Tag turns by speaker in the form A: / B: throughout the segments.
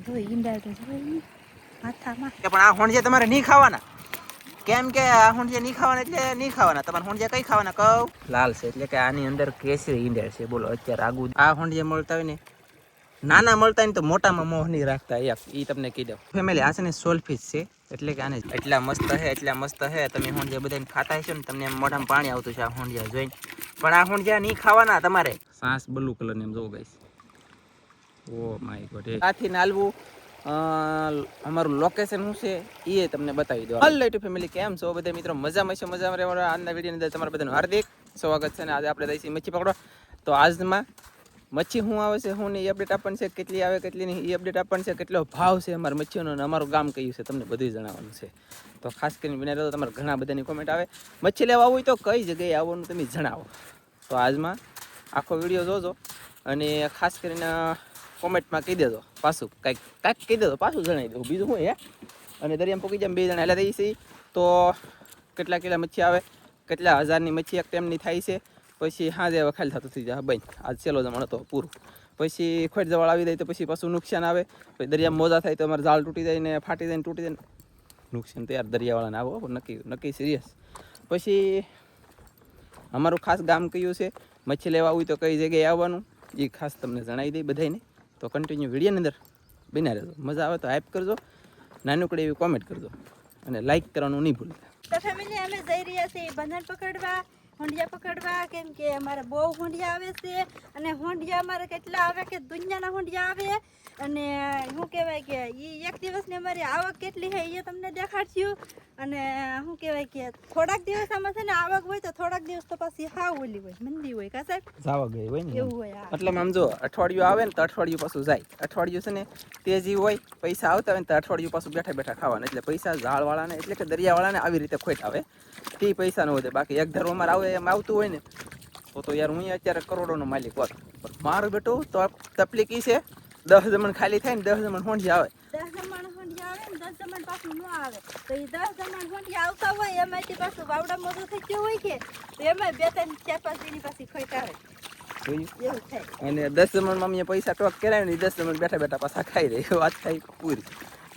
A: જો ઈંડા તો જોઈ માથામાં
B: પણ આ હોંડિયા તમારે નહીં ખાવાના. કેમ કે આ હોંડિયા નહીં ખાવાના એટલે નહીં ખાવાના. તમારે હોંડિયા કઈ ખાવાના કહું? લાલ છે એટલે કે આની અંદર કેસરી ઈંડા છે. બોલો અત્યારે આગુ આ હોંડિયા મળતા હોય ને, નાના મળતા હોય ને તો મોટામાં મોહ નહીં રાખતા. એ તમને કહી દઉં ફેમિલી. આ છે ને સોલફિશ છે એટલે કે આને એટલા મસ્ત હે તમે હોંડિયા બધાને ખાતા હશો ને તમને એમ મોઢામાં પાણી આવતું છે આ હોંડિયા જોઈને. પણ આ હોંડિયા નહીં ખાવાના તમારે. સાસ બ્લુ કલર ને એમ જોવો ગાઈસ. Oh my God. આથી નાલવું અમારું લોકેશન શું છે એ તમને બતાવી દો. હલો યુટ્યુબ ફેમિલી, કેમ છો બધા મિત્રો? મજામાં છે? મજામાં રહેવા. આજના વિડીયોની અંદર તમારા બધાનું હાર્દિક સ્વાગત છે. ને આજે આપણે દઈશું મચ્છી પકડવા. તો આજમાં મચ્છી શું આવે છે, શું નહીં એ અપડેટ આપવાની છે, કેટલી આવે કેટલી નહીં એ અપડેટ આપવાની છે, કેટલો ભાવ છે અમારી મચ્છીનો અને અમારું ગામ કયું છે તમને બધું જણાવવાનું છે. તો ખાસ કરીને વિના રહેતો તમારે ઘણા બધાની કોમેન્ટ આવે મચ્છી લેવા આવવું હોય તો કઈ જગ્યાએ આવવાનું તમે જણાવો. તો આજમાં આખો વિડીયો જોજો અને ખાસ કરીને કોમેન્ટમાં કહી દેજો. પાછું કાંઈક કહી દેજો, પાછું જણાવી દઉં. બીજું શું હે. અને દરિયામાં પૂકી જાય 2 જણા હેલા થઈ છે તો કેટલા કિલા મચ્છી આવે, કેટલા હજારની મચ્છી એક ટાઈમની થાય છે. પછી હાજે હવે ખાલી થતું થઈ જાય બંધ. આજ છેલ્લો જમણ હતો પૂરું. પછી ખોટ જવાળ આવી જાય તો પછી પાછું નુકસાન આવે. પછી દરિયામાં મોજા થાય તો અમારે જાળ તૂટી જાય ને ફાટી જાય ને તૂટી જાય ને નુકસાન તો યાર દરિયાવાળાને આવો નક્કી સિરિયસ. પછી અમારું ખાસ ગામ કયું છે, મચ્છી લેવા હોય તો કઈ જગ્યાએ આવવાનું એ ખાસ તમને જણાવી દઈ બધાને. તો કન્ટિન્યુ વિડીયોની અંદર બન્યા રહેજો. મજા આવે તો હાઈપ કરજો, નાનકડી એવી કોમેન્ટ કરજો અને લાઈક કરવાનું નહીં ભૂલતા.
A: તો ફેમિલી અમે જઈ રહ્યા છીએ બંદર પકડવા, હોંડિયા પકડવા. કેમ કે અમારે બહુ હોંડિયા આવે છે અને હોંડિયા અમારે કેટલા આવે કે દુનિયાના હોંડિયા આવે. અને શું કહેવાય કે એ એક દિવસની અમારી આવક કેટલી છે એ તમને દેખાડશું. અને શું કહેવાય કે થોડાક દિવસ આમાં છે ને આવક હોય તો થોડાક દિવસ તો પછી હાવ ઓલી હોય, મંદી હોય. કા સાહેબ
B: જાવા ગઈ હોય ને
A: એવું હોય.
B: એટલે આમ જો અઠવાડિયું આવે ને તો અઠવાડિયું પાછું જાય. અઠવાડિયું છે ને તેજી હોય, પૈસા આવતા હોય ને તો અઠવાડિયું પાછું બેઠા બેઠા ખાવાના. એટલે પૈસા ઝાડવાળાને એટલે કે દરિયાવાળાને આવી રીતે ખોટ આવે. તે પૈસા ન વધે. બાકી એક ધર્મ અમારે આવે એમ આવતું હોય ને તો યાર હું અત્યારે કરોડોનો માલિક હોત. મારું બેટું તો તકલીફ ઈ છે 10 જમણ ખાલી થાય ને 10 જમણ હોંડિયા આવે.
A: 10 જમણ હોંડિયા આવે ને 10 જમણ પાછું ન આવે તો એ 10 જમણ હોંડિયા આવતા હોય એમાંથી પાછું વાવડા મોટું થઈ ગયું હોય કે તો એમાં 2-3 4-5 દિન પાછી ખોટ આવે. એવું થાય.
B: અને 10 જમણમાં અમે પૈસા ટોક કરાય ને 10 જમણ બેઠા બેઠા પાછા ખાઈ રહી વાત થાય પૂરી.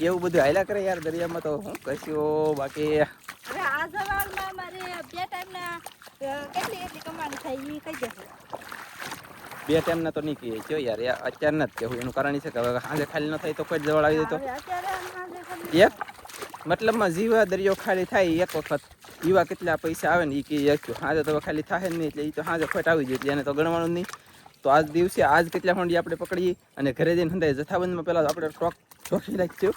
B: એવું બધું હાલ્યા કરે યાર દરિયામાં. તો હું કશું બાકી
A: હવે આ સવારમાં અમારે 2 ટાઈમના કેટલી કમાણી થાય એ કહી દેજો.
B: 2 ટાઈમના તો નહીં કહીએ છો યાર, અત્યારે નથી કહેવું. એનું કારણ છે કે હવે સાંજે ખાલી ન થાય તો કોઈ જવળ આવી જાય તો એક મતલબમાં જીવા દરિયો ખાલી થાય એક વખત એવા કેટલા પૈસા આવે ને એ કહી સાંજે તો ખાલી થાય જ નહીં. એટલે એ તો સાંજે ખોટ આવી જાય એટલે એને તો ગણવાનું નહીં. તો આજ દિવસે આજ કેટલા હોંડી આપણે પકડીએ અને ઘરે જઈને હંધાય જથ્થાબંધમાં પહેલાં આપણે સ્ટોક જોખી નાખ્યું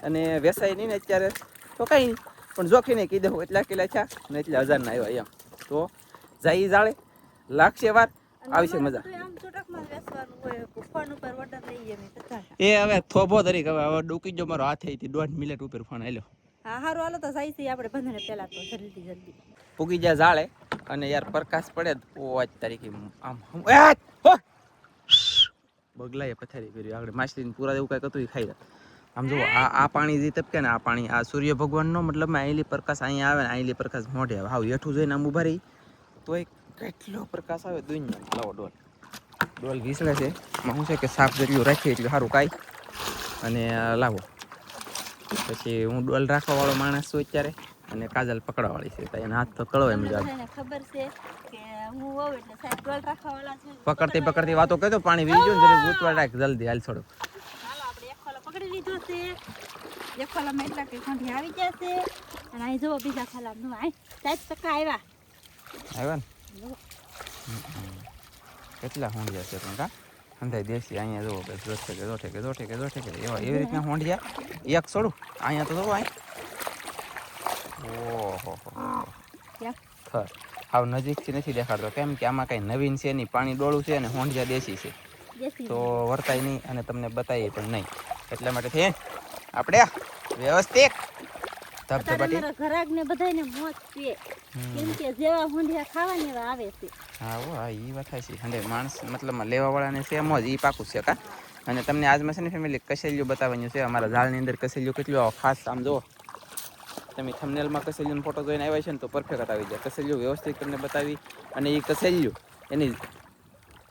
B: અને વેસાય નહીં ને અત્યારે તો કંઈ નહીં પણ જોખીને કહી દઉં એટલા કિલા છે ને એટલા 1000ના આવ્યા એમ. તો જાય જાળે લાગશે વાર આવશે મજા. એ હવે થોભો તરીક હવે ડૂકી જો મારો હાથે 1.5 મિનિટ ઉપર ફોન આલ્યો.
A: હા હારું હાલો તો જાય છે આપણે બંધને પહેલા તો જલ્દી
B: પૂગી જાય જાળે અને યાર પ્રકાશ પડે તો આજ તારીખે આમ બગલાએ પથારી કરી આગળ માછલીને પૂરા એવું કાંઈક હતું એ ખાઈ રહ્યા. આમ જુઓ આ પાણી જે તપકે ને આ પાણી આ સૂર્ય ભગવાનનો મતલબ આઈલી પ્રકાશ અહીંયા આવે ને આઈલી પ્રકાશ મોઢે આવે. હાવ હેઠું જોઈને આમ ઉભા રહી તો એક કેટલો પ્રકાશ આવે દુનિયા. લાવો ડોલ ઘીસડે છે એમાં શું છે કે સાફ જેટલું રાખીએ એટલું સારું કાંઈ. અને લાવો પછી હું ડોલ રાખવાવાળો માણસ છું અત્યારે અને કાજલ પકડવાવાળી છે. તો એના હાથ તો કળો એમ
A: ખબર છે કે હું હોઉં એટલે સાહેબ ડોલ રાખવાવાળા છે.
B: પકડતી વાતો કહી પાણી વી ગયું ને ગુતવા રાખ જલ્દી હાલ છોડો.
A: હાલો આપણે એક ખોલો પકડી લીધો છે. એક ખોલામાં એટલા કે કોંઠી આવી જશે અને અહીં જુઓ બીજા ખોલામાં આય 7 ટકા આવ્યા
B: ને કેટલા હોંડિયા છે પણ કા અંધાઈ દેશી. અહીંયા જુઓ કે જોઠે કે એવા એવી રીતના હોંડિયા એક છોડું અહીંયા તો જુઓ અહીં ઓહો હાવ નજીકથી નથી દેખાડતો કેમ કે આમાં કાંઈ નવીન છે નહીં. પાણી ડોળું છે અને હોંડિયા દેશી છે તો વર્તાય નહીં અને તમને બતાવીએ પણ નહીં. એટલા માટે છે આપણે વ્યવસ્થિત
A: ઘરાકને બધાને મોજ છે કેમ કે જેવા હોંડિયા ખાવાની એવા આવે છે.
B: હા એ વાત થાય છે. હંડે માણસ મતલબમાં લેવાવાળાને છે મોજ એ પાકું છે કા. અને તમને આજમાં છે ને ફેમિલી કસેલિયું બતાવવાનું છે. અમારા ઝાડની અંદર કસેલિયું કેટલું ખાસ આમ જુઓ તમે થંબનેલમાં કસેલિયુંનો ફોટો જોઈને આવ્યા છે ને તો પરફેક્ટ આવી જાય. કસેલિયું વ્યવસ્થિત તમને બતાવી અને એ કસેલિયું એની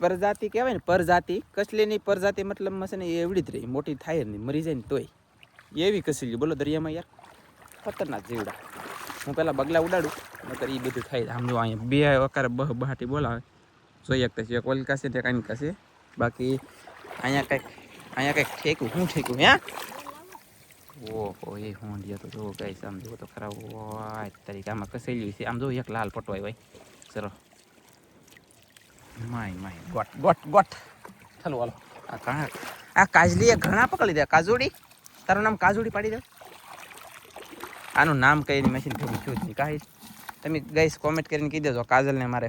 B: પ્રજાતિ કહેવાય ને, પ્રજાતિ કસલીની પ્રજાતિ મતલબમાં છે ને એવડી જ રહી, મોટી થાય જ નહીં, મરી જાય ને તોય એવી કસલી બોલો દરિયામાં યાર, ખતરનાક જીવડા. હું પેલા બગલા ઉડાડું નકર એ બધું ખાઈ. આમ જો અહીંયા બે વકારે બહાટી બોલાવે જોઈ શકતા છે, એક ઓલકા છે તે કાંઈ કશે, બાકી અહીંયા કંઈક ઠેકું શું ઠેકું હે. ઓહો એ હોંડિયા તો જો ગાઈસ, આમ જુઓ તો ખરા વાય તરીકે આમાં કસેલી છે. આમ જો એક લાલ પટવાય ભાઈ, ચલો માય ગોટ ગોટ ગોટ. ચાલો હાલો, આ કાજલી ઘણા પકડી દે. કાજુડી, તારું નામ કાજુડી પાડી દે. આનું નામ કઈ મશીન ભેગું થયું જ નહીં. કાંઈ તમે ગાઈસ કોમેન્ટ કરીને કહી દેજો કાજલને મારે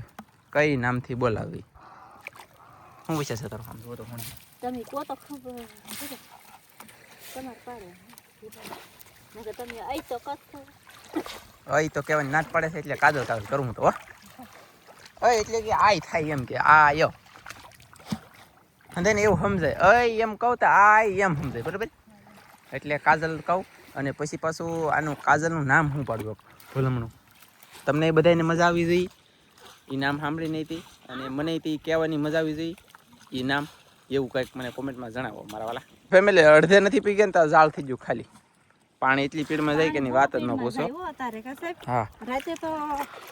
B: કઈ નામથી બોલાવવી. શું વિચાર છે તારો? આમ જુઓ તો ફોન
A: તમે કો તો ખબર તમાર પાડે નકર તમે આઈ તો કથો
B: અય તો કહેવાય નાટ પડે છે એટલે કાજલ કાજલ કરું તો. અય એટલે કે આય થાય એમ કે આ યો, અને એવું સમજાય. અય એમ કહું તો આય એમ સમજાય, બરાબર. એટલે કાજલ કહું અને પછી પાછું આનું કાજલનું નામ શું પાડવું ભૂલમણું. તમને એ બધાને મજા આવી જોઈએ એ નામ સાંભળી નહીં હતી, અને મને તે કહેવાની મજા આવી જોઈએ એ નામ. એવું કંઈક મને કોમેન્ટમાં જણાવો મારા વાલા. ફેમિલી અડધે નથી પી ગયા ને તો જાળ થઈ ગયું ખાલી. પાણી એટલી પીડમાં જાય કે ની વાત જ ન પૂછો. હા
A: રાતે તો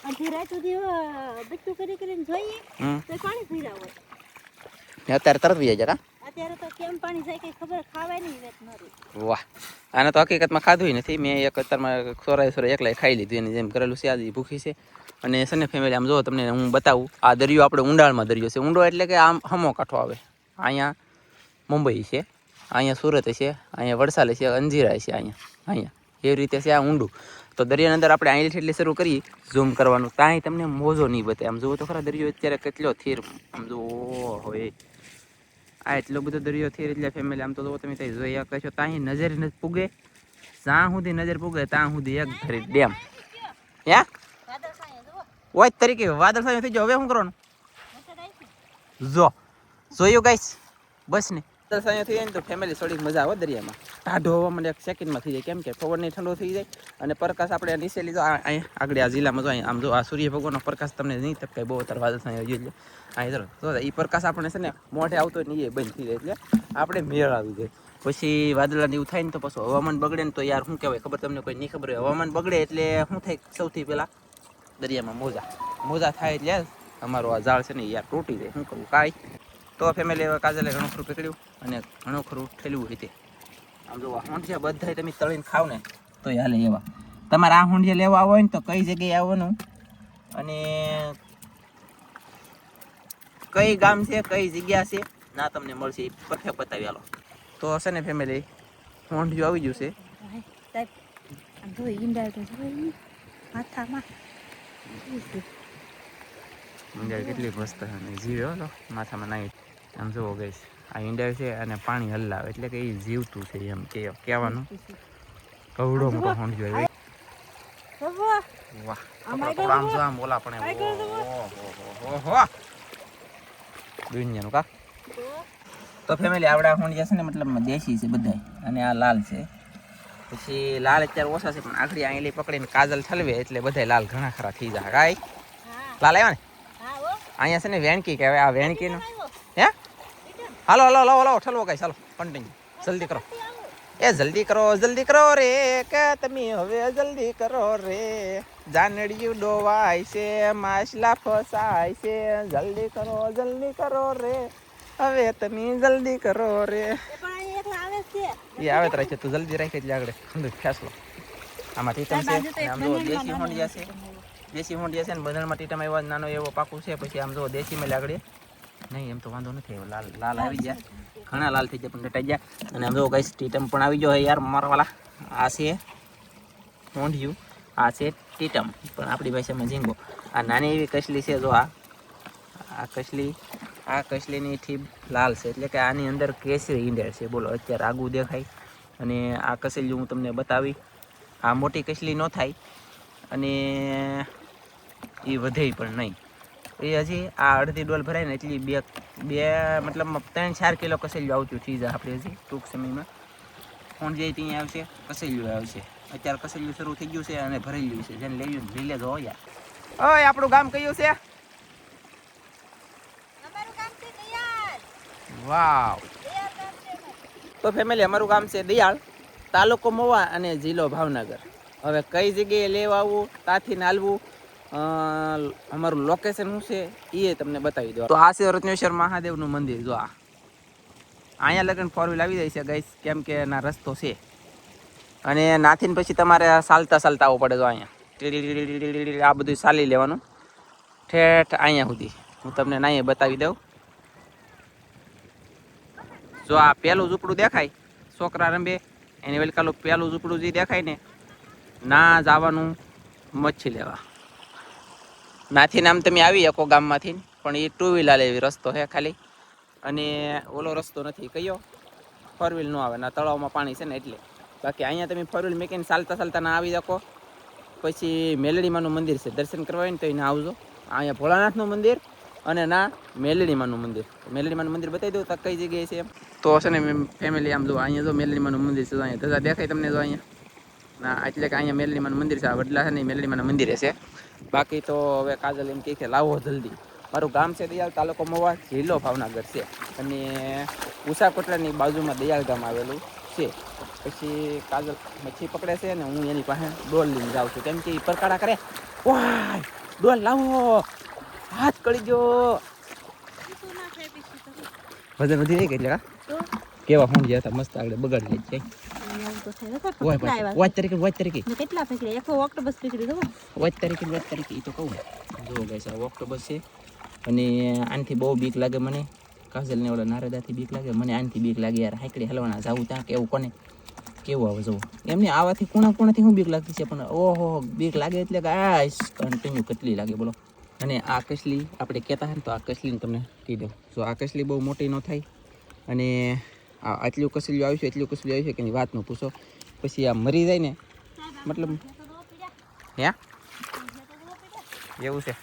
A: અડધી રાત સુધી બચ્ચું કરીને જોઈએ તો પાણી પીરા હોય.
B: અત્યારે તરત વી જાય.
A: અત્યારે તો કેમ પાણી જાય કે ખબર ખાવાય નહીં વેત નરી.
B: વાહ, આને તો હકીકતમાં ખાધું નથી મેં. એક અત્યારમાં સોરાય એકલા ખાઈ લીધું, એની જેમ કરેલું છે. આજે ભૂખી છે. અને છે ને ફેમિલી આમ જો તમને હું બતાવું, આ દરિયો આપણે ઊંડાણમાં દરિયો છે. ઊંડો એટલે કે આમ હમો કાંઠો આવે. અહીંયા મુંબઈ છે, અહીંયા સુરત છે, અહીંયા વડસાલ છે, અંજીરા છે, અહીંયા એવી રીતે છે આ ઊંડું. તો દરિયાની અંદર આપણે અહીંથી એટલે શરૂ કરીએ ઝૂમ કરવાનું, કાંઈ તમને મોજો નહીં બતે. આમ જુઓ તો ખરા દરિયો અત્યારે કેટલો થીર, આમ જુઓ હોય આ એટલો બધો દરિયો થીર. એટલે ફેમિલી આમ તો જો તમે ત્યાં જોઈ કહેશો ત્યાં નજર નથી પૂગે, જ્યાં સુધી નજર પૂગે ત્યાં સુધી એક ઘરે ડેમ. હે ઓય તરીકે વાદળ સાયું થઈ ગયો. હવે શું કરવાનું જો જોયું ગાઈસ, બસ ને વાદળ સાયું થઈ જાય ને તો ફેમિલી થોડીક મજા આવે દરિયામાં. ટાઢો હવામાન એક સેકન્ડમાં થઈ જાય, કેમ કે ખબર નહીં ઠંડો થઈ જાય. અને પ્રકાશ આપણે નીચે લીધો અહીંયા આગળ આ જિલ્લામાં જો આમ જો આ સૂર્ય ભગવાનનો પ્રકાશ તમને નહીં તપકાય બહુ અત્યારે વાદળ સાયું એટલે અહીં જો એ પ્રકાશ આપણે છે ને મોઢે આવતો નહીં એ બંધ થઈ જાય, એટલે આપણે મેળ આવી જાય. પછી વાદળાને એવું થાય ને તો પછી હવામાન બગડે ને તો યાર શું કહેવાય ખબર તમને કોઈ નહીં ખબર હોય. હવામાન બગડે એટલે શું થાય સૌથી પહેલાં દરિયામાં મોજા થાય એટલે અમારું આ ઝાડ છે ને યાર તૂટી જાય. શું કરવું કાંઈ. તો ફેમિલી હવે કાજલે ઘણું ખરું પકડ્યું અને ઘણું ખરું ઠેલવું રીતે. આમ જો હોંડિયા બધા તમે તળીને ખાવ ને તો હાલે એવા. તમારે આ હોંડિયા લેવા આવો હોય ને તો કઈ જગ્યાએ આવવાનું અને કઈ ગામ છે કઈ જગ્યા છે ના તમને મળશે એ પરફેક્ટ બતાવી હાલો. તો હશે ને ફેમિલી હોંડિયું આવી ગયું છે. કેટલી મસ્ત જીવ માથામાં નાઈ. આમ જુઓ ગઈશ આ ઈંડા છે અને પાણી હલાવે એટલે કે એ જીવતું છે એમ કે કહેવાનું. કવડો મોટો હોંડિયો આવ્યો. વાહ આમ જો આમ ઓલા પણ ઓહો દુનિયાનું કા. તો ફેમિલી આવડા હોંડિયા છે ને મતલબ દેશી છે બધા, અને આ લાલ છે. પછી લાલ અત્યારે ઓછા છે પણ આખડી આંગળી પકડીને કાજલ ઠલવે એટલે બધા લાલ ઘણા ખરા થઈ જાય. કાંઈ લાલ આવ્યા ને અહીંયા છે ને વેણકી કહેવાય. આ વેણકીનું હે હાલો હલો હલો હલો ઠલવો ગાઈસ, ચાલો કન્ટિન્યુ જલ્દી કરો. એ જલ્દી કરો રે કે તમે હવે જલ્દી કરો રે. જાનડિયું ડોવાય છે માછલા ફસાય છે, જલ્દી કરો રે હવે તમે જલ્દી કરો રે. એ આવે તો રાખે તું જલ્દી રાખે એટલે આગળ ઠંડુ ફેસલો. આમાં ટીટમ છે, આમ જો દેશી હોંડિયા છે. દેશી હોંડિયા છે ને બંધણમાં ટીટમ એવો નાનો એવો પાકું છે. પછી આમ જો દેશી મેં આગળ નહીં એમ તો વાંધો નથી. લાલ લાલ આવી ગયા, ઘણા લાલ થઈ ગયા પણ ડટાઈ ગયા. અને આમ જો કઈ ટીટમ પણ આવી ગયો યાર મારા વાલા. આ છે હોંડિયું, આ છે ટીટમ પણ આપણી ભાષામાં ઝીંગો. આ નાની એવી કસલી છે જો આ કસલીની ઠીબ લાલ છે એટલે કે આની અંદર કેસરી ઈંડેર છે. બોલો અત્યારે આગું દેખાય. અને આ કસલી હું તમને બતાવી. આ મોટી કસલી ન થાય અને એ વધે પણ નહીં. એ હજી આ અડધી ડોલ ભરાય ને એટલી બે મતલબ 3-4 કિલો કસેલિયું આવતું થઈ જાય આપણે હજી ટૂંક સમયમાં. ફોન જાય ત્યાં આવશે કસેલિયું આવશે. અત્યારે કસેલિયું શરૂ થઈ ગયું છે અને ભરેલું છે. જેને લેવું લઈ લેજો યાર. ઓય આપણું ગામ કયું છે? વાવ. તો ફેમિલી અમારું ગામ છે દિયાળ, તાલુકો મહુવા અને જિલ્લો ભાવનગર. હવે કઈ જગ્યાએ લેવા આવવું, ત્યાંથી નાલવું, અમારું લોકેશન શું છે એ તમને બતાવી દો. તો આ છે રત્નેશ્વર મહાદેવનું મંદિર. જો આ અહીંયા લગન 4 વ્હીલ આવી જાય છે ગાઈસ, કેમ કે એના રસ્તો છે. અને નાથીને પછી તમારે ચાલતા આવવું પડે. જો અહીંયા આ બધું ચાલી લેવાનું ઠેઠ અહીંયા સુધી. હું તમને નાઈએ બતાવી દઉં. જો આ પહેલું ઝૂંપડું દેખાય, છોકરા રંબે એની વેલકાલું પહેલું ઝૂંપડું જે દેખાય ને, ના જવાનું મચ્છી લેવા. નાથી નામ તમે આવી શકો ગામમાંથી, પણ એ 2 વ્હીલર એવી રસ્તો છે ખાલી. અને ઓલો રસ્તો નથી કયો, 4 વ્હીલ નો આવે. ના તળાવમાં પાણી છે ને એટલે. બાકી અહીંયા તમે 4 વ્હીલ મેકીને ચાલતા ના આવી શકો. પછી મેલડીમાનું મંદિર છે, દર્શન કરવા હોય ને તો એને આવજો. અહીંયા ભોળાનાથનું મંદિર અને ના મેલડીમાનું મંદિર. મેલડીમાનું મંદિર બતાવી દઉં તો કઈ જગ્યાએ છે એમ. તો છે ને ફેમિલી આમ જો અહીંયા જો મેલડીમાનું મંદિર છે. અહીંયા ધજા દેખાય તમને જો અહીંયા. ના એટલે કે અહીંયા મેલડીમાનું મંદિર છે. આ વડલા છે ને મેલડીમાના મંદિરે છે. બાકી તો હવે કાજલ એમ કહે કે લાવો જલ્દી. મારું ગામ છે દિયાળ, તાલુકો મહુવા, જિલ્લો ભાવનગર છે. અને ઉષા કોટલાની બાજુમાં દિયાળ ગામ આવેલું છે. પછી કાજલ મચ્છી પકડે છે ને હું એની પાસે ડોલ લઈને જાઉં છું, કેમ કે એ પરકાળા કરે, વાય ડોલ લાવો, હાથ કળી ગયો. વજન વધી જાય કે એટલે કેવા ફોન ગયા હતા મસ્ત, આગળ બગાડી લે છે. વાત તરીકે
A: કેટલા પકડે? એક ઓક્ટોબસ પકડી દો.
B: વાત તરીકે એ તો કહું. જો ગાઈસ આ ઓક્ટોબસ છે. અને આનથી બહુ બીક લાગે મને. કાજલને ઓલા નારદાથી બીક લાગે, મને આનથી બીક લાગે યાર. હાઈકડી હલવાના જાવું ત્યાં કેવું કોને કેવું આવે જવું એમને આવાથી કોણાથી શું બીક લાગતી છે, પણ ઓહો બીક લાગે એટલે કે આ કન્ટિન્યુ કેટલી લાગે બોલો. અને આ કસલી આપણે કહેતા હોય ને, તો આ કસલીને તમને કહી દઉં. જો આ કસલી બહુ મોટી ન થાય. અને આટલું કસલિયું આવ્યું છે, એટલું કસલિયું આવ્યું છે કે એની વાત ન પૂછો. પછી આ મરી જાય ને, મતલબ હે એવું છે.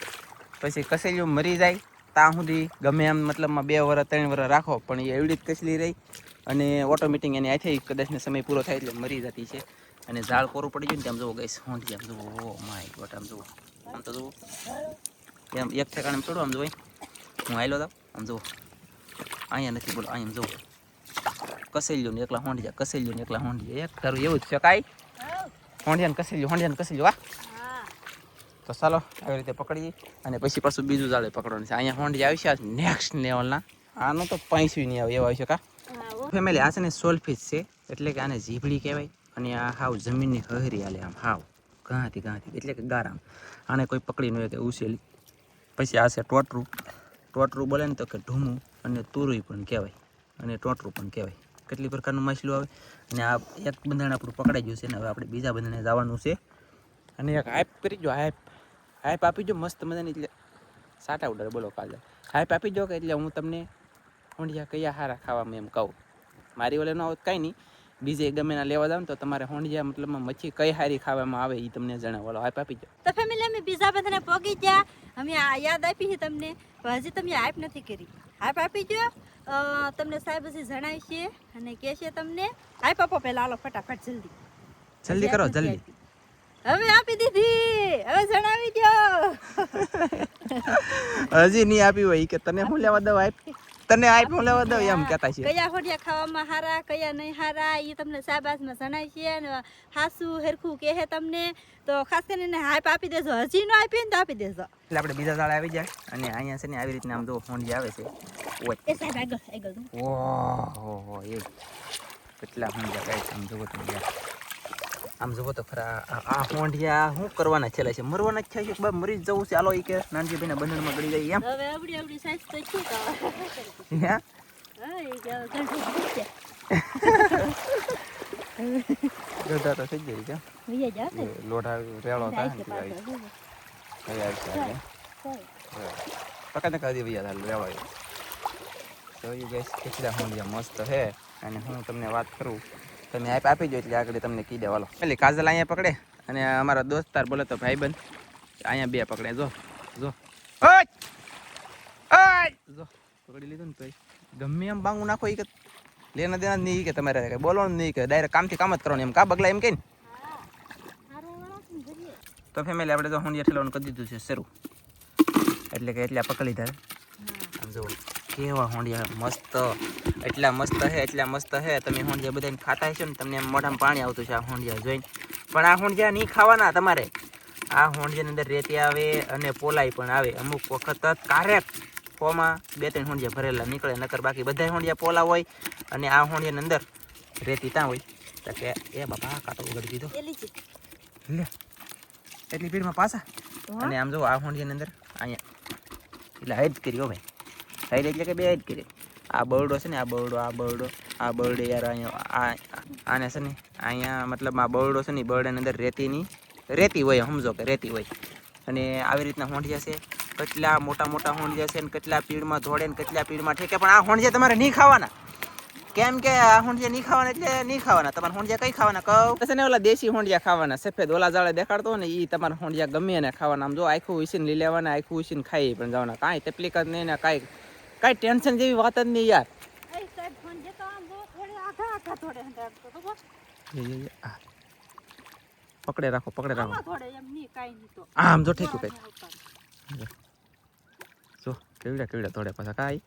B: પછી કસલિયું મરી જાય ત્યાં સુધી ગમે એમ મતલબમાં 2 વર્ષ 3 વર્ષ રાખો, પણ એ એવડી જ કસલી રહી. અને ઓટોમેટિક એની આથી કદાચને સમય પૂરો થાય એટલે મરી જતી છે. અને ઝાડ કોરું પડી ગયું ને તેમ જુઓ ગઈશ, હું આમ જુઓ, ઓ માય ગોડ, આમ જુઓ, આમ તો જુઓ એમ એક ઠેકાણે છોડો, આમ જુઓ હું આવેલો હતો, આમ જુઓ અહીંયા નથી બોલો, અહીંયા જુઓ કસેલ્યું ને એકલા હોંડિયા, કસેલ્યું ને એકલા હોંડિયા. એક તારું એવું જ છે કાંઈ હોંડિયાને કસેલ્યું વાહ. તો ચાલો આવી રીતે પકડીએ અને પછી પાછું બીજું ઝાડે પકડવાનું છે. અહીંયા હોંડિયા આવી છે નેક્સ્ટ લેવલના. આનો તો 5 નહીં આવે એવા આવી છે કા ફેમિલી. આ છે ને સોલફિશ છે, એટલે કે આને જીભડી કહેવાય. અને આ હાવ જમીનની હરી હાલે આમ હાવ ઘાથી એટલે કે ગારામ. આને કોઈ પકડી ન હોય કે ઉછેલી. પછી આ છે ટોટરું બોલે ને તો કે ઢૂમું, અને તુરુઈ પણ કહેવાય, અને ટોટરું પણ કહેવાય. કેટલી પ્રકારનું માછલું આવે. અને આ એક બંધાણ આપણું પકડાઈ ગયું છે ને, હવે આપણે બીજા બંધાણે જવાનું છે. અને એક હાઈપ કરી જો, હાઈપ આપી જો મસ્ત મજાની, એટલે સાટા ઉડાડે બોલો કાલે. હાઈપ આપી જો કે એટલે હું તમને હોંડિયા કયા હારા ખાવામાં એમ કહું. મારી ઓલે ન આવત કાંઈ નહીં, બીજે ગમે ના લેવા જાવ ને તો તમારે હોંડિયા મતલબમાં મચ્છી કઈ હારી ખાવામાં આવે એ તમને જણાવો. હાઈપ આપી જો.
A: તો ફેમિલી અમે બીજા બધાને પોગી ગયા. અમે આ યાદ આપી છે તમને, પણ હજી તમે હાઈપ નથી કરી. હાઈપ આપી જો, તમને સાહેબ હજી જણાય છે અને કહે છે તમને. હાઈપ આપો પહેલા, હાલો ફટાફટ
B: જલ્દી કરો જલ્દી.
A: હવે આપી દીધી, હવે જણાવી દો.
B: હજી નહીં આપી હોય કે તને હું લેવા દઉં હાઈપ, તને હાઈપ હું લેવા દઉં એમ કહેતા છે.
A: કયા હોડિયા ખાવામાં હારા, કયા નહીં હારા એ તમને સાહેબાસમાં જણાય છે. અને હાસુ હેરખું કહે તમને, તો ખાસ કરીને હાઈપ આપી દેજો. હજી ન આપી ને તો આપી દેજો.
B: એટલે આપણે બીજા ઝાડ આવી જાય. અને અહીંયા છે ને આવી રીતના આમ જો હોંડિયા આવે છે.
A: એ સાહેબ આગળ
B: ઓહો એ કેટલા હોંડિયા ગાય આમ જુઓ તમે, આમ જુઓ તો ખરા. આ હોંડિયા શું કરવાના છેલ્લા છે, મરવાના જ છે કે મરી જ જવું છે. હાલો એ કે નાનજી ભાઈના બંધનમાં ગળી જાય એમ.
A: હવે આવડી સાઈઝ તો છે તો
B: હે ગઢા તો થઈ જાય છે. લોઢા રેળો થાય ને પકાને કહી દે ભૈયા રેળો. જોયું ગઈશ કેટલા હોંડિયા મસ્ત છે. અને હું તમને વાત કરું, તમે આપ આપી દો એટલે આગળ તમને કહી દેવાલો. એટલે કાજલ અહીંયા પકડે અને અમારા દોસ્તાર બોલે તો ભાઈબંધ અહીંયા 2 પકડે. જો જો જો પકડી લીધું ને તો ગમે એમ બાંગું નાખો એ કે લેના દેના નહીં, કે તમારે કઈ બોલવાનું નહીં, કે ડાયરેક્ટ કામથી કામ જ કરવાનું એમ કા બગલા એમ કે ને. તો ફેમિલી આપણે તો હોંડિયા ઠેલવાનું કરી દીધું છે શરૂ, એટલે કે એટલે પકડી લીધા. આમ જુઓ કેવા હોંડિયા મસ્ત, એટલા મસ્ત હે તમે હોંડિયા બધાને ખાતા હશો ને તમને એમ મોઢામાં પાણી આવતું છે આ હોંડિયા જોઈને. પણ આ હોંડિયા નહીં ખાવાના તમારે. આ હોંડિયાની અંદર રેતી આવે અને પોલાઈ પણ આવે. અમુક વખત કારેક પોમાં 2-3 હોંડિયા ભરેલા નીકળે, નકર બાકી બધા હોંડિયા પોલા હોય અને આ હોંડિયાની અંદર રેતી ત્યાં હોય. તો કે એ બાપા કાંટો ઉગડી દીધો લે એટલી ભીડમાં પાછા. અને આમ જો આ હોંડિયાની અંદર અહીંયા એટલે હાઈડ કર્યો ભાઈ, હાઈડ એટલે કે બે હાઈડ કરી. આ બરડો છે ને, આ બરડે યાર અહીંયા આને છે ને અહીંયા મતલબ આ બરડો છે ને, બરડાની અંદર રેતી હોય, સમજો કે રેતી હોય. અને આવી રીતના હોંડિયા છે, કેટલા મોટા હોંડિયા છે ને કેટલા પીડમાં ધોડે ને કેટલા પીડમાં ઠેકે. પણ આ હોંડિયા તમારે નહીં ખાવાના. કેમ કે આ હોંડિયા નહીં ખાવાના એટલે નહીં ખાવાના. તમારે હોંડિયા કઈ ખાવાના કહું છે ને, ઓલા દેશી હોંડિયા ખાવાના. સફેદ ઓલા જાળે દેખાડતો ને એ તમારા હોંડિયા ગમે એને ખાવાના. આમ જો આખું ઉસીને લઈ લેવાના, આખું ઉસીને ખાઈ પણ જવાના. કાંઈ તકલીફ જ નહીં ને કાંઈ ટેન્શન જેવી વાત જ નહીં યાર. પકડે રાખો આમ જો ઠીક કઈ જો કેવડા થોડે પાછા કાંઈ.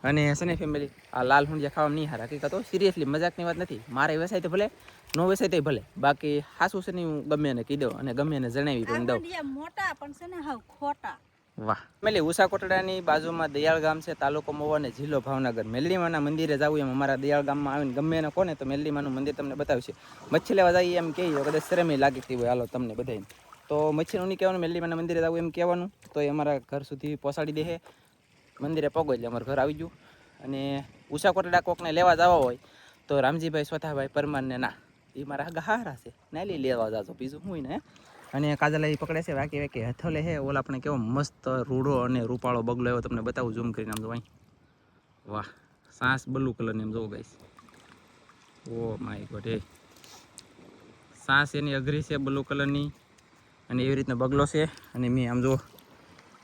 B: અને છે ને ફેમિલી આ લાલ હોંડિયા ખાવા નહીં હારા. હકીકત તો સિરિયસલી મજાકની વાત નથી. મારે વેસાય તો ભલે, નો વેસાય તો ભલે, બાકી હાસું છે ને હું ગમે એને કહી દઉં અને ગમે એને જણાવી પણ દઉં.
A: મોટા પણ છે ને હાવ ખોટા.
B: વાહ ફેમિલી, ઉષા કોટડાની બાજુમાં દયાળ ગામ છે, તાલુકો મહુવા અને જિલ્લો ભાવનગર. મેલડીમાના મંદિરે જવું એમ અમારા દયાળ ગામમાં આવીને ગમે એને કોને તો મેલડીમાનું મંદિર તમને બતાવશે. મચ્છી લેવા જઈએ એમ કહીએ, કદાચ શરમે લાગતી હોય હાલો તમને બધાને તો મચ્છીનું નહીં કહેવાનું, મેલડીમાના મંદિરે જવું એમ કહેવાનું તો એ અમારા ઘર સુધી પહોંચાડી દે. મંદિરે પગો એટલે અમારું ઘર આવી ગયું. અને ઉષા કોટડા કોકને લેવા જવા હોય તો રામજીભાઈ સ્વથાભાઈ પરમારને ના, એ મારા ગહારા છે, ના લઈ લેવા જાજો બીજું હું ને. અને કાજલ એ પકડે છે વાકી હથલે હે. ઓલા આપણે કેવો મસ્ત રૂડો અને રૂપાળો બગલો એવો તમને બતાવું ઝૂમ કરીને. આમ જો અહીં વાહ, સાસ બ્લુ કલરની એમ જોવો ગાઈસ. ઓ માય ગોડ, એ સાસ એની અઘરી છે બ્લુ કલરની અને એવી રીતનો બગલો છે. અને મેં આમ જો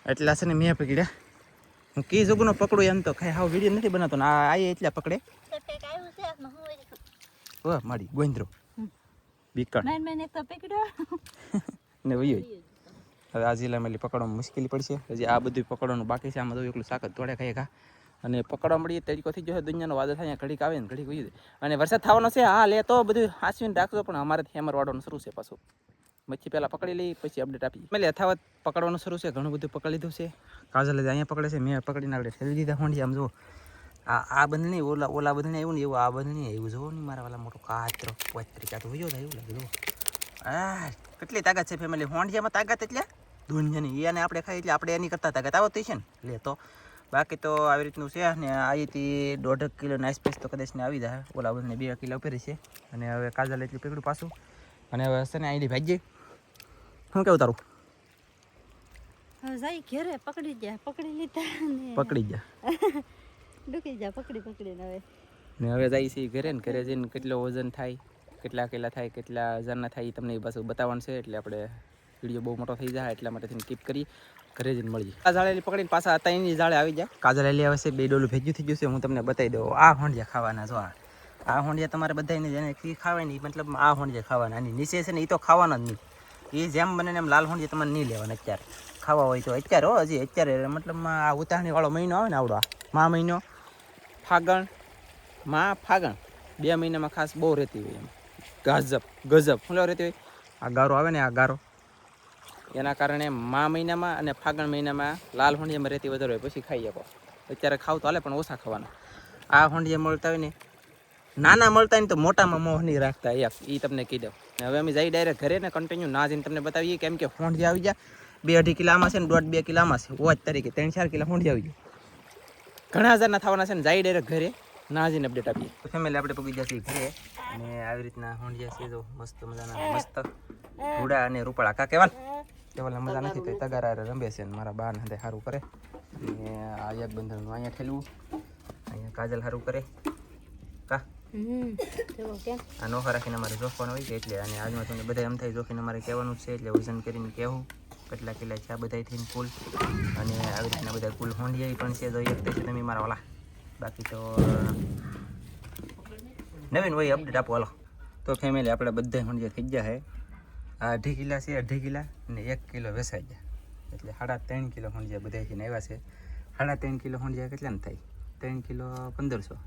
B: એટલા છે ને મેં પકડ્યા. હું કી જોગનો પકડું એમ તો ખાઈ હાવ વિડીયો નથી બનાવતો ને આ એટલા પકડે. ઓ મારી ગોંદરો બીકણ ને વયો. હવે આ જિલ્લામાં પકડવામાં મુશ્કેલી પડશે. હજી આ બધું પકડવાનું બાકી છે. આમાં તો એકલું શાક ધોળે ખાઈ ખા અને પકડવા મળીએ તરીકો થઈ ગયો. દુનિયાનો વાદળ થાય ઘડીક આવે ને ઘડીક વયું જાય. અને વરસાદ થવાનો છે. હા લે તો બધું હાંસવીને રાખજો. પણ અમારેથી હેમર વાળવાનું શરૂ છે પાછું. મચ્છી પહેલાં પકડી લઈ પછી અપડેટ આપી. એટલે યથાવત પકડવાનું શરૂ છે. ઘણું બધું પકડી લીધું છે. કાજલ અહીંયા પકડે છે, મેં પકડીને આપણે ઠેલી દીધા હોંડિયા. આમ જુઓ આ બંધ નહીં, ઓલા બંધ નહીં આવ્યું ને એવું આ બંધ નહીં આવ્યું. જુઓ ને મારા વાલા મોટો કાચરો પોતરી કાતો વયો થાય એવું લાગે. જુઓ આ કેટલી તાકાત છે ફેમિલી. હોંડિયામાં તાકાત એટલે દુનિયાની. એને આપણે ખાઈ એટલે આપણે એની કરતાં તાકાત આવતી છે ને લે તો. બાકી તો આવી રીતનું છે. ને અહીંથી 1.5 કિલો આસપાસ તો કદાચ ને આવી જાય. ઓલા બંને 2 કિલો ઉપર છે. અને હવે કાજલ એટલું પકડ્યું પાછું. અને હવે હશે ને અહીંથી ભાઈ શું કેવું તારું?
A: જાય ઘેરે પકડી લીધા ને
B: પકડી જા
A: ડૂકી જા પકડીને હવે
B: ને જાય છે ઘરે ને. ઘરે જઈને કેટલો વજન થાય, કેટલા કિલા થાય, કેટલા હજારના થાય તમને એ પાછું બતાવવાનું છે. એટલે આપણે વિડીયો બહુ મોટો થઈ જાય એટલા માટે કીપ કરી ઘરે જઈને મળીએ. આ જાળેલી પકડીને પાછા હતા એની જાળે આવી જાય. કાજલેલી આવે છે 2 ડોલું ભેજ્યું થઈ ગયું છે. હું તમને બતાવી દઉં. આ હોંડિયા ખાવાના જો. આ હોંડિયા તમારે બધાને જેને ખાવાય નહીં મતલબ આ હોંડિયા ખાવાના. આની નીચે છે ને એ તો ખાવાના જ નહીં. એ જેમ બને એમ લાલ હોંડિયા તમારે નહીં લેવાના અત્યારે. ખાવા હોય તો અત્યારે હો, હજી અત્યારે મતલબ આ ઉતાવળી વાળો મહિનો આવે ને આવડો મા મહિનો ફાગણ 2 મહિનામાં ખાસ બહુ રહેતી હોય એમ. ગજબ શું રહેતી હોય. આ ગારો આવે ને આ ગારો એના કારણે મા મહિનામાં અને ફાગણ મહિનામાં લાલ હોંડિયામાં રહેતી વધારે હોય. પછી ખાઈ શકો. અત્યારે ખાવ તો હાલે પણ ઓછા ખાવાના. આ હોંડિયા મળતા હોય ને નાના મળતા હોય ને તો મોટામાં મોહ નહીં રાખતા. એ તમને કહી દઉં. હવે અમે જઈ ડાયરેક્ટ ઘરે ને કન્ટિન્યુ ના જઈને તમને બતાવીએ. કેમ કે હોંડિયા આવી જાય 2-2.5 કિલામાં છે ને 1.5-2 કિલામાં છે. વોચ તરીકે 3-4 કિલા હોંડિયા આવી ગયું. ઘણા હજારના થવાના છે ને. જઈ ડાયરેક્ટ ઘરે ના જઈને અપડેટ આપીએ. તો ફેમિલી આપણે પગી જશે ઘરે. અને આવી રીતના હોંડિયા છે જો મસ્ત મજાના મસ્ત રૂડા અને રૂપાળા. કા કેવાલ મજા નથી તો તગારા રંબે છે ને મારા બા ને સારું કરે. અને આ એક બંધનનું અહીંયા ઠેલવું, અહીંયા કાજલ સારું કરે. કા આ નોખા રાખીને અમારે જોખવાનું હોય છે એટલે. અને આજમાં તમને બધા એમ થાય જોખીને અમારે કહેવાનું છે એટલે વજન કરીને કહેવું કેટલા કિલા છે આ બધા થઈને કુલ. અને આવી રીતના બધા કુલ હોંડિયા પણ છે. જો એક છે તમે મારા વાલા. બાકી તો નવીન હોય અપડેટ આપો હાલો. તો ફેમિલી આપણે બધા હોંડિયા થઈ ગયા છે. આ 2.5 કિલા છે, 2.5 કિલા અને 1 કિલો વેસાઈ ગયા એટલે 3.5 કિલો હોંડિયા બધા થઈને આવ્યા છે. 3.5 કિલો હુંડિયા કેટલાને થાય? 3 કિલો 1500.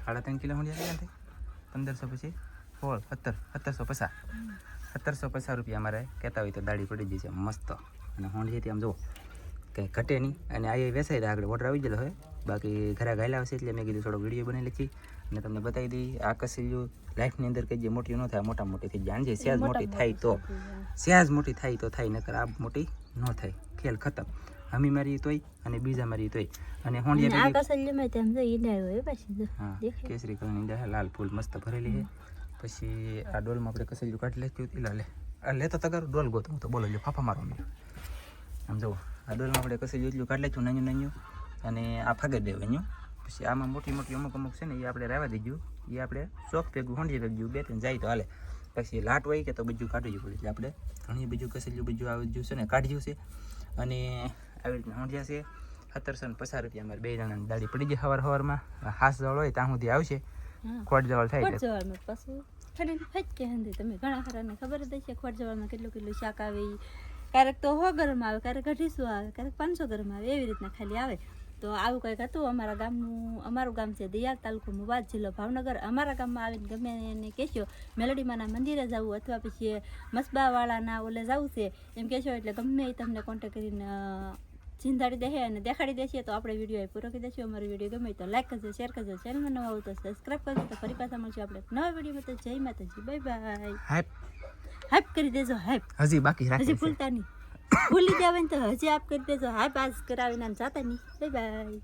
B: 3.5 કિલો હુંડિયા કેટલા થાય? 1500 પછી 16 1750. 1750 રૂપિયા અમારે કહેતા હોય તો દાડી પડી જશે મસ્ત. અને હુંડિયાથી આમ જુઓ કંઈ ઘટે નહીં. અને આ વેસાઈ આગળ ઓર્ડર આવી ગયેલો હોય. બાકી ઘરે ગાયેલા આવશે એટલે મેં કીધું થોડો વિડીયો બનાવી લખી અને તમને બતાવી દઈ. આ કસેલીઓ લાઈફની અંદર કંઈ જે મોટી ન થાય, મોટા મોટી થઈ જાણજે. સહેજ મોટી થાય તો થાય, નકર આ મોટી ન થાય. ખેલ ખતમ. હમી મારી તોય અને બીજા મારી તોય. અને હોંડિયા હા કેસરી કલરની ઈંડા લાલ ફૂલ મસ્ત ભરેલી છે. પછી આ ડોલમાં આપણે કસેલીઓ કાઢી લેતી હતી. આ લેતો તગાર ડોલ ગોતો હું તો બોલો જો ફાફા મારો આમ જુઓ. આ ડોલમાં આપણે કસેલીઓ એટલું કાઢી લેતું નાનું અને આ ફાગર દેવાનું. પછી આમાં મોટી મોટી અમુક છે ને એ આપણે રહેવા દીધું. એ આપણે ચોક ભેગું હોંડિયા ભેગું 2-3 જાય તો હાલે. પછી લાટ હોય કે તો બીજું કાઢવું પડે. એટલે આપણે ઘણી બીજું કસેલીઓ બીજું આવી ગયું છે ને કાઢ્યું છે. અને આવી રીતના હોંડિયા છે 1750 રૂપિયા. અમારે 2 જણાની દાડી પડી જાય. સવારમાં હાસ જવળ હોય ત્યાં સુધી આવશે. ખોટ જવળ થાય
A: તમે ઘણા ખરાને ખબર જ હશે ખોટ જવાળમાં કેટલું શાક આવે. ક્યારેક તો 100 ગ્રામ આવે, ક્યારેક 250 આવે, ક્યારેક 500 ગ્રામ આવે. એવી રીતના ખાલી આવે. તો આવું કંઈક હતું અમારા ગામનું. અમારું ગામ છે દિયાલ, તાલુકો મુવાદ, જિલ્લો ભાવનગર. અમારા ગામમાં આવીને ગમે એને કહેશો મેલડીમાના મંદિરે જવું અથવા પછી મસબાવાળાના ઓલે જવું છે એમ કહેશો એટલે ગમે એ તમને કોન્ટેક્ટ કરીને ચીંધાડી દેશે અને દેખાડી દેશે. તો આપણે વિડીયો પૂરો કરી દઈશું. અમારો વિડીયો ગમે તો લાઈક કરજો, શેર કરજો, ચેનલમાં નવા આવું તો સબસ્ક્રાઈબ કરજો. તો ફરી પાછા મળશું આપણે નવા વિડીયોમાં. તો જય માતાજી, બાય બાય. હાઈપ કરી દેજો, હાઈપ
B: હજી બાકી
A: હજી ભૂલતા નહીં. ભૂલી જાવ ને તો હજી આપ કરી દેજો. હાઈપ આજ કરાવીને જાતા નહીં. Bye bye.